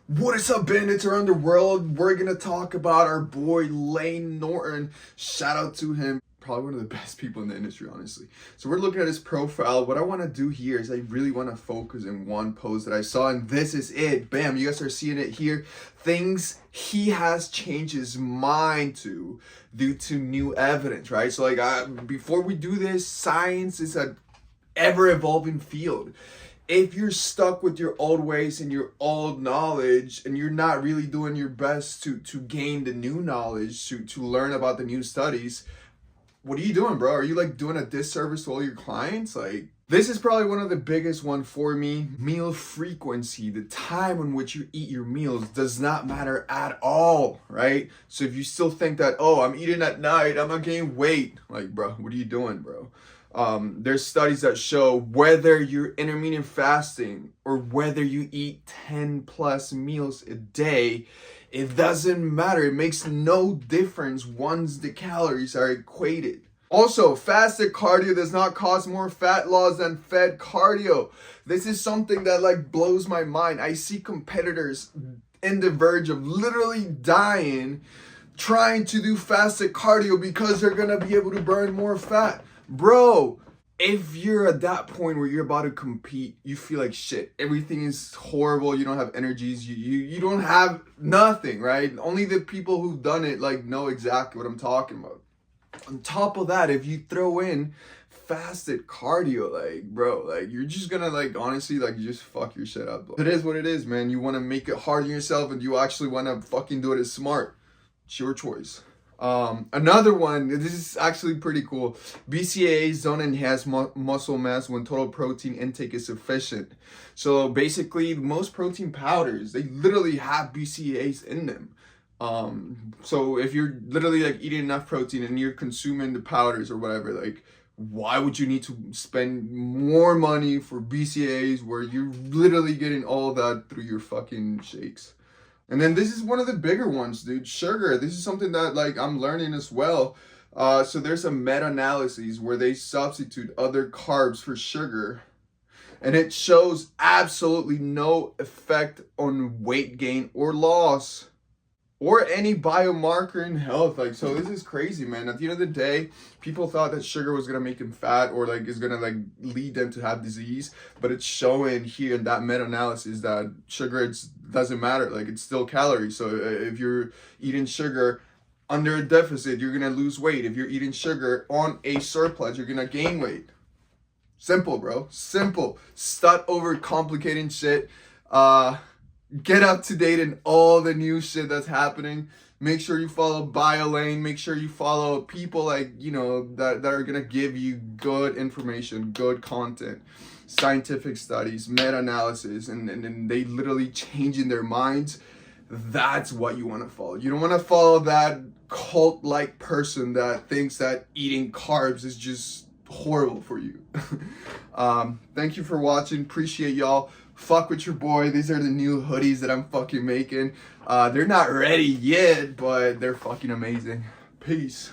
What is up, bandits around the world? We're gonna talk about our boy Lane Norton. Shout out to him. Probably one of the best people in the industry, honestly. So we're looking at his profile. What I want to do here is I really want to focus in one post that I saw, and this is it. Bam, you guys are seeing it here. Things he has changed his mind to due to new evidence, right? So before we do this, science is an ever-evolving field. If you're stuck with your old ways and your old knowledge and you're not really doing your best to gain the new knowledge, to learn about the new studies, what are you doing, bro? Are you doing a disservice to all your clients? This is probably one of the biggest one for me. Meal frequency, the time in which you eat your meals does not matter at all, right? So if you still think that, oh, I'm eating at night, I'm gonna gain weight, bro, what are you doing, bro? There's studies that show whether you're intermittent fasting or whether you eat 10 plus meals a day, it doesn't matter. It makes no difference once the calories are equated. Also, fasted cardio does not cause more fat loss than fed cardio. This is something that blows my mind. I see competitors in the verge of literally dying trying to do fasted cardio because they're gonna be able to burn more fat. Bro, if you're at that point where you're about to compete, you feel like shit. Everything is horrible. You don't have energies. You don't have nothing, right? Only the people who've done it know exactly what I'm talking about. On top of that, if you throw in fasted cardio, bro, you're just gonna honestly you just fuck your shit up. It is what it is, man. You want to make it hard on yourself and you actually want to fucking do it as smart. It's your choice. Another one, this is actually pretty cool. BCAAs don't enhance muscle mass when total protein intake is sufficient. So basically, most protein powders, they literally have BCAAs in them. So if you're literally eating enough protein and you're consuming the powders or whatever, why would you need to spend more money for BCAAs where you're literally getting all that through your fucking shakes? And then this is one of the bigger ones, dude. Sugar. This is something that I'm learning as well. So there's a meta-analysis where they substitute other carbs for sugar. And it shows absolutely no effect on weight gain or loss or any biomarker in health. So this is crazy, man. At the end of the day, people thought that sugar was gonna make them fat or is gonna lead them to have disease, but it's showing here in that meta-analysis that sugar doesn't matter. It's still calories. So if you're eating sugar under a deficit, you're gonna lose weight. If you're eating sugar on a surplus, you're gonna gain weight. Simple, bro. Simple. Stop overcomplicating shit. Get up to date in all the new shit that's happening. Make sure you follow BioLane. Make sure you follow people that are gonna give you good information, good content, scientific studies, meta-analysis, and they literally changing their minds. That's what you want to follow. You don't want to follow that cult-like person that thinks that eating carbs is just horrible for you. Thank you for watching. Appreciate y'all. Fuck with your boy. These are the new hoodies that I'm fucking making. They're not ready yet, but they're fucking amazing. Peace.